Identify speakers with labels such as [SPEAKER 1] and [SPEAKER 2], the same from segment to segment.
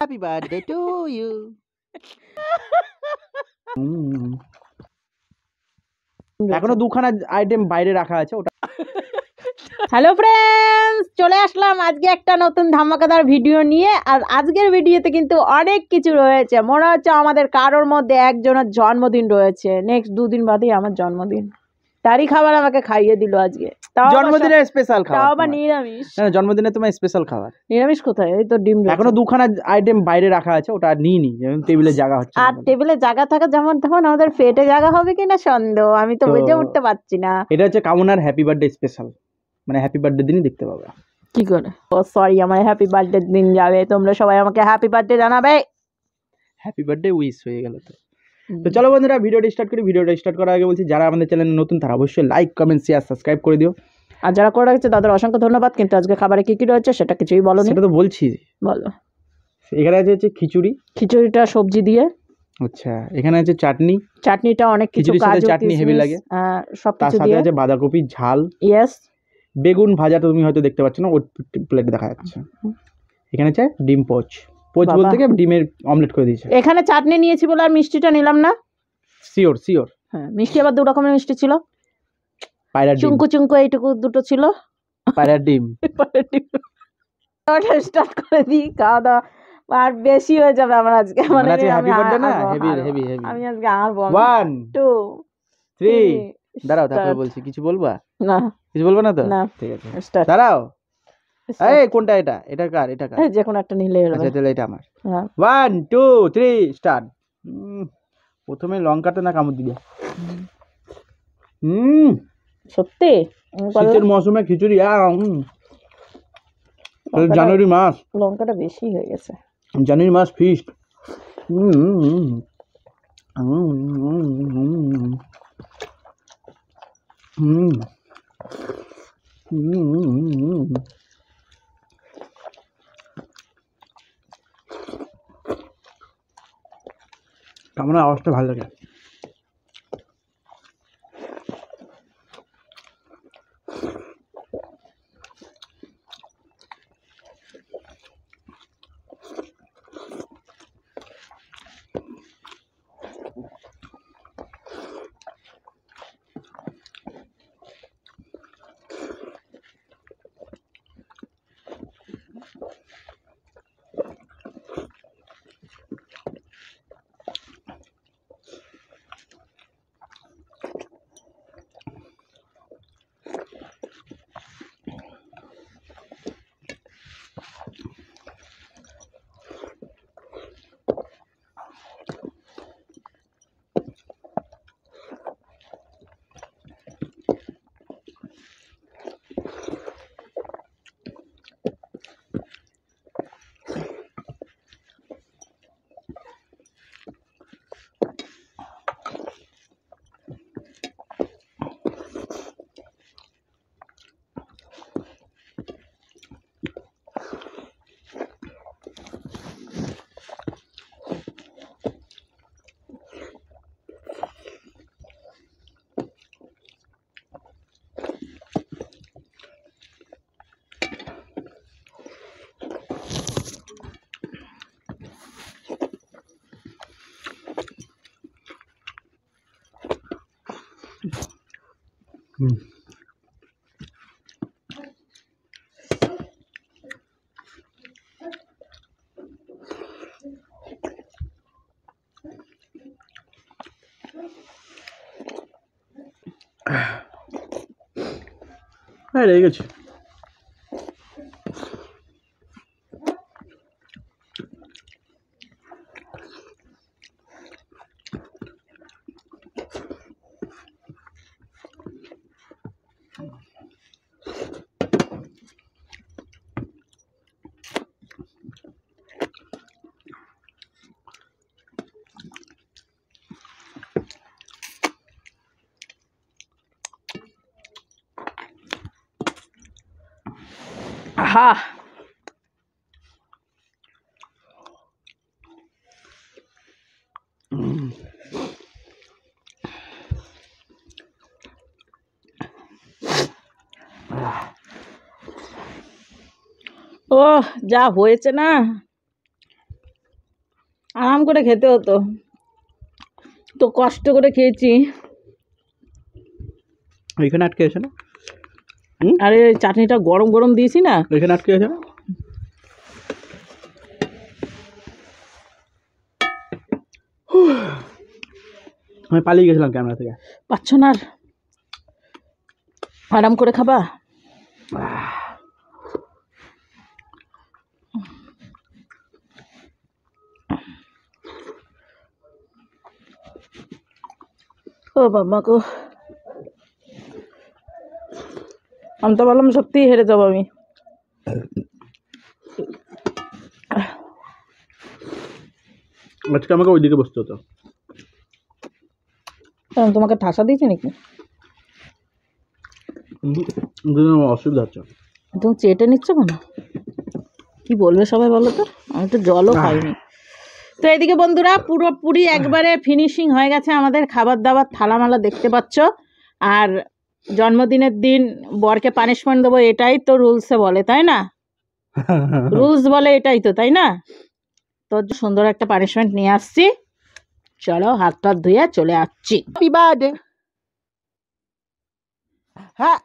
[SPEAKER 1] Happy birthday to you. এখনো দুখানা item বাইরে রাখা আছে ওটা।
[SPEAKER 2] হ্যালো ফ্রেন্ডস, চলে আসলাম আজকে একটা নতুন ধামাকাদার ভিডিও নিয়ে। আর আজকের ভিডিওতে কিন্তু অনেক কিছু রয়েছে। মনে হচ্ছে আমাদের কারোর মধ্যে একজনের জন্মদিন রয়েছে। নেক্সট 2 দিন বাদেই আমার জন্মদিন, তারই খাবার আমাকে খাইয়ে দিল আজকে।
[SPEAKER 1] জন্মদিনের স্পেশাল খাবার,
[SPEAKER 2] তাও আবার নিরামিষ।
[SPEAKER 1] না জন্মদিনে তোমার স্পেশাল খাবার।
[SPEAKER 2] নিরামিষ কোথায়? এই তো ডিম রয়েছে।
[SPEAKER 1] এখনো দুখানা আইটেম বাইরে রাখা আছে ওটা নিয়ে নি, যেমন টেবিলে জায়গা হচ্ছে।
[SPEAKER 2] আর টেবিলে জায়গা থাকা যেমন তখন আমাদের পেটে জায়গা হবে কিনা সন্দেহ। আমি তো বুঝে উঠতে পারছি না।
[SPEAKER 1] এটা হচ্ছে কামনার হ্যাপি বার্থডে স্পেশাল, মানে হ্যাপি বার্থডে দিনই দেখতে পাবে।
[SPEAKER 2] কি করে? ও সরি, আমার হ্যাপি বার্থডে দিন যাবে। তোমরা সবাই আমাকে হ্যাপি বার্থডে জানাবে।
[SPEAKER 1] হ্যাপি বার্থডে উইশ হয়ে গেল তো। তো চলো বন্ধুরা, ভিডিওটা স্টার্ট করি। ভিডিওটা স্টার্ট করার আগে বলছি, যারা আমাদের চ্যানেলে নতুন তারা অবশ্যই লাইক, কমেন্ট, শেয়ার, সাবস্ক্রাইব করে দিও।
[SPEAKER 2] আর যারা করে রাখছে তাদের অসংখ্য ধন্যবাদ। কিন্তু আজকে খাবারে কি কি রয়েছে সেটা কিছুই বলোনি।
[SPEAKER 1] সেটা তো বলছি,
[SPEAKER 2] বলো।
[SPEAKER 1] এখানে আছে হচ্ছে খিচুড়ি।
[SPEAKER 2] খিচুড়িটা সবজি দিয়ে।
[SPEAKER 1] আচ্ছা, এখানে আছে চাটনি।
[SPEAKER 2] চাটনিটা অনেক কিছু,
[SPEAKER 1] খিচুড়ির সাথে
[SPEAKER 2] কাজু
[SPEAKER 1] চাটনি হেভি লাগে।
[SPEAKER 2] সব
[SPEAKER 1] তার
[SPEAKER 2] কিছু
[SPEAKER 1] সাথে
[SPEAKER 2] দিয়ে
[SPEAKER 1] আছে বাঁধাকপি ঝাল।
[SPEAKER 2] ইয়েস।
[SPEAKER 1] বেগুন ভাজা তুমি হয়তো দেখতে পাচ্ছ না, ওই প্লেট দেখা যাচ্ছে। এখানে আছে ডিম পোচ। পোচ বলতে কি ডিমের অমলেট করে দিয়েছে।
[SPEAKER 2] এখানে চাটনি নিয়েছি বলে আর মিষ্টিটা নিলাম না।
[SPEAKER 1] Sure sure.
[SPEAKER 2] হ্যাঁ, মিষ্টি আবার 2 রকমের মিষ্টি ছিল।
[SPEAKER 1] পায়রার ডিম,
[SPEAKER 2] চুঙ্কু চুঙ্কু এইটুকু দুটো ছিল।
[SPEAKER 1] পায়রার ডিম।
[SPEAKER 2] স্টার্ট করে দিই খাওয়া দাওয়া। আর বেশি হয়ে যাবে আমার আজকে।
[SPEAKER 1] মানে আজকে হ্যাপি বার্থডে না, হেভি হেভি হেভি।
[SPEAKER 2] আমি আজকে আরবো।
[SPEAKER 1] 1 2 3 দাঁড়াও, তারপরে
[SPEAKER 2] Start.
[SPEAKER 1] বলছি। কিছু বলবা?
[SPEAKER 2] না,
[SPEAKER 1] কিছু বলবো না তো?
[SPEAKER 2] না।
[SPEAKER 1] ঠিক আছে,
[SPEAKER 2] Start.
[SPEAKER 1] দাঁড়াও।
[SPEAKER 2] Start.
[SPEAKER 1] এই কোনটা? এটা এটা কার? এটা কার?
[SPEAKER 2] যে কোনো একটা নিলেই হলো।
[SPEAKER 1] আচ্ছা তাহলে এটা আমার।
[SPEAKER 2] হ্যাঁ।
[SPEAKER 1] 1 2 3 স্টার্ট। প্রথমে লঙ্কাটা না কামড় দিবে।
[SPEAKER 2] সত্যি
[SPEAKER 1] শীতের মৌসুমে খিচুড়ি। জানুয়ারি মাস,
[SPEAKER 2] লঙ্কাটা বেশি হয়ে গেছে।
[SPEAKER 1] জানুয়ারি মাস ফিস্ট। কেমন আওয়াজটা ভালো লাগে। হ্যাঁ, রেগে গেছে।
[SPEAKER 2] আহা, ও যা হয়েছে না, আরাম করে খেতে হতো, তো কষ্ট করে খেয়েছি।
[SPEAKER 1] এখানে আটকে আছে না?
[SPEAKER 2] আরে চাটনিটা গরম গরম দিয়েছি না।
[SPEAKER 1] এখানে আটকে আছে না? আমি পালিয়ে গেছিলাম ক্যামেরা থেকে।
[SPEAKER 2] পাচ্ছ না আর? আরাম করে খাবা। ও বাবা গো, আমি তো বললাম সত্যি হেরে যাবো আমি।
[SPEAKER 1] আজকে আমাকে ওইদিকে বসতে হতো।
[SPEAKER 2] তোমাকে ঠাসা দিয়েছে নাকি?
[SPEAKER 1] অসুবিধা হচ্ছে।
[SPEAKER 2] তুমি চেটে নিচ্ছ কেন? কি বলবে সবাই বলো তো? আমি তো জলও খাইনি। তো এদিকে বন্ধুরা পুরোপুরি একবারে ফিনিশিং হয়ে গেছে আমাদের খাবার দাবার, থালামালা দেখতে পাচ্ছ। আর জন্মদিনের দিন বরকে পানিশমেন্ট দেবো, এটাই তো রুলসে বলে, তাই না? রুলস বলে এটাই তো, তাই না? তো সুন্দর একটা পানিশমেন্ট নিয়ে আসছি, চলো হাত টাত ধুয়ে চলে আসছি।
[SPEAKER 1] Happy birthday. হ্যাঁ,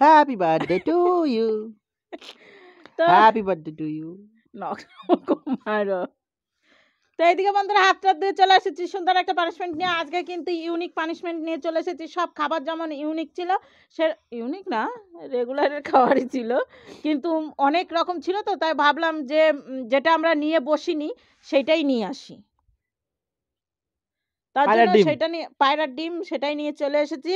[SPEAKER 1] হ্যাপি বার্থডে টু ইউ।
[SPEAKER 2] তো
[SPEAKER 1] হ্যাপি বার্থডে টু ইউ।
[SPEAKER 2] মারো। তো এইদিকে বন্ধুরা হাত টাত দিয়ে চলে এসেছি সুন্দর একটা পানিশমেন্ট নিয়ে। আজকে কিন্তু ইউনিক পানিশমেন্ট নিয়ে চলে এসেছি। সব খাবার যেমন ইউনিক ছিল, সে ইউনিক না, রেগুলারের খাবারই ছিল, কিন্তু অনেক রকম ছিল, তো তাই ভাবলাম যে যেটা আমরা নিয়ে বসিনি সেইটাই নিয়ে আসি। তার
[SPEAKER 1] পায়রার
[SPEAKER 2] জন্য
[SPEAKER 1] ডিম।
[SPEAKER 2] সেটা নিয়ে, পায়রার ডিম, সেটাই নিয়ে চলে এসেছি।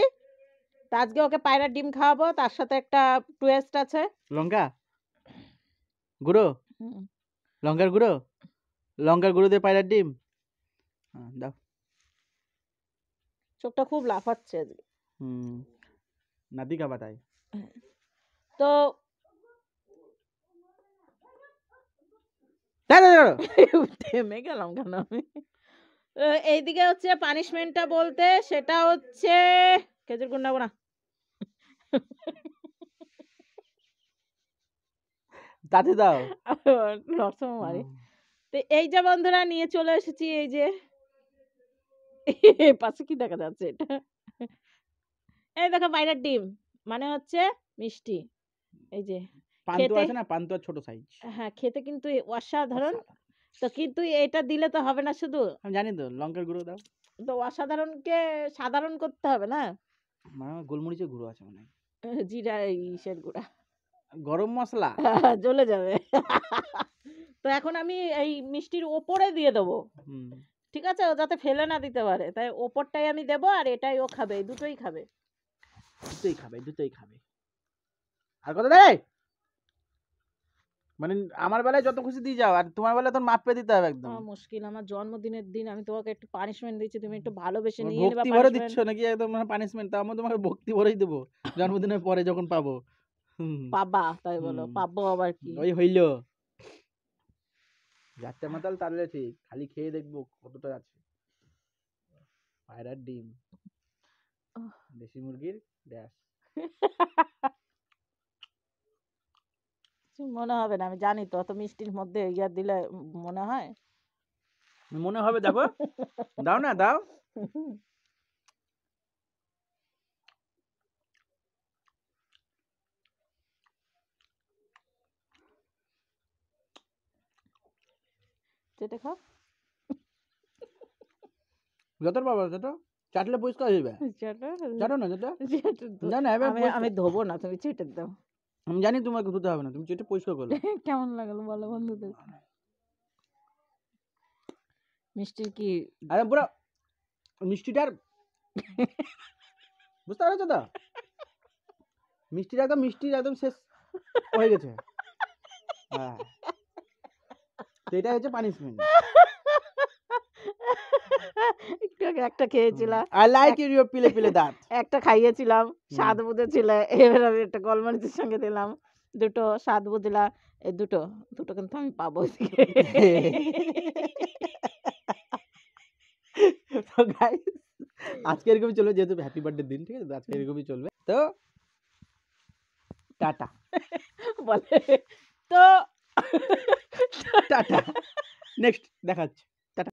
[SPEAKER 2] তো আজকে ওকে পায়রার ডিম খাওয়াবো, তার সাথে একটা টুয়েস্ট আছে।
[SPEAKER 1] লঙ্কা গুঁড়ো, লঙ্কার গুঁড়ো, লঙ্কার গুঁড়ো দিয়ে পায়রার ডিম। দাও।
[SPEAKER 2] চোখটা খুব লাফাচ্ছে আজকে।
[SPEAKER 1] নাতি খাবা তাই।
[SPEAKER 2] তো থেমে গেলাম কেন আমি? এইদিকে হচ্ছে পানিশমেন্টটা বলতে সেটা হচ্ছে খেজুর গুড় নেবো না।
[SPEAKER 1] তাতে দাও।
[SPEAKER 2] রসম মারি। তো এই যে বন্ধুরা নিয়ে চলে এসেছি, এই যে পাশে কি দেখা যাচ্ছে এটা, এই দেখো পায়রার ডিম, মানে হচ্ছে মিষ্টি। এই যে
[SPEAKER 1] পান্তু
[SPEAKER 2] খেতে,
[SPEAKER 1] আছে না, পান্তু আর ছোট সাইজ।
[SPEAKER 2] হ্যাঁ খেতে কিন্তু অসাধারণ। তো কিন্তু এটা দিলে তো হবে না শুধু,
[SPEAKER 1] আমি জানি তো, লঙ্কার গুঁড়ো দাও।
[SPEAKER 2] তো অসাধারণকে সাধারণ করতে হবে না।
[SPEAKER 1] মানে গোলমরিচের গুঁড়ো আছে মনে হয়।
[SPEAKER 2] জিরা ইসের গুঁড়া,
[SPEAKER 1] গরম মশলা।
[SPEAKER 2] জ্বলে যাবে। তো এখন আমি এই মিষ্টির ওপরে দিয়ে দেবো, ঠিক আছে, ও যাতে ফেলে না দিতে পারে, তাই ওপরটাই আমি দেবো, আর এটাই ও খাবে, দুটোই খাবে।
[SPEAKER 1] দুটোই খাবে, দুটোই খাবে। আর কত দেয়? মানে আমার বেলায় যত খুশি দিয়ে যাও, আর তোমার বেলায় তো মাপ পেয়ে দিতে হবে একদম।
[SPEAKER 2] মুশকিল, আমার জন্মদিনের দিন আমি তোমাকে একটু পানিশমেন্ট দিচ্ছি, তুমি একটু ভালোবেসে নিয়ে নেবা।
[SPEAKER 1] ভক্তি ভরে দিচ্ছ নাকি একদম পানিশমেন্ট? তাও আমি তোমাকে ভক্তি ভরেই দেবো জন্মদিনের পরে যখন পাবো।
[SPEAKER 2] পাবা তাই বলো, পাবো আবার কি?
[SPEAKER 1] ওই হইল যাচ্ছে মাতাল, তাহলে ঠিক, খালি খেয়ে দেখবো কতটা আছে। পায়রার ডিম, দেশি মুরগির ড্যাশ।
[SPEAKER 2] মনে হবে না, আমি জানি তো, অত মিষ্টির মধ্যে ইয়া দিলে মনে হয়,
[SPEAKER 1] মনে হবে। দেখো, দাও না, দাও।
[SPEAKER 2] চেটে খাও,
[SPEAKER 1] যত পাবো তত চাটলে পরিষ্কার হয়ে যাবে। চাটো না যেটা,
[SPEAKER 2] আমি ধোবো না, তুমি চেটে দাও।
[SPEAKER 1] আমি জানি তোমাকে ধুতে হবে না, তুমি চেটে পরিষ্কার করো।
[SPEAKER 2] কেমন লাগলো বলো বন্ধুদের? মিষ্টির কি?
[SPEAKER 1] আরে পুরো মিষ্টিটার বুঝতে পারছো তো, মিষ্টিটা একদম, মিষ্টির একদম শেষ হয়ে গেছে। হ্যাঁ, এটাই হচ্ছে পানিশমেন্ট।
[SPEAKER 2] একটু আগে একটা খেয়েছিলাম,
[SPEAKER 1] আই লাইক ইউর পিলে পিলে দাঁত।
[SPEAKER 2] একটা খাইয়েছিলাম, স্বাদ বুঝেছিল, এবার আমি একটা গোলমরিচের সঙ্গে দিলাম, দুটো স্বাদ বুঝলা, এই দুটো দুটো কিন্তু আমি পাবো।
[SPEAKER 1] তো গাইস আজকে এরকমই চলবে, যেহেতু হ্যাপি বার্থডে দিন, ঠিক আছে, তো আজকে এরকমই চলবে। তো টাটা
[SPEAKER 2] বলে তো
[SPEAKER 1] টাটা নেক্সট দেখাচ্ছে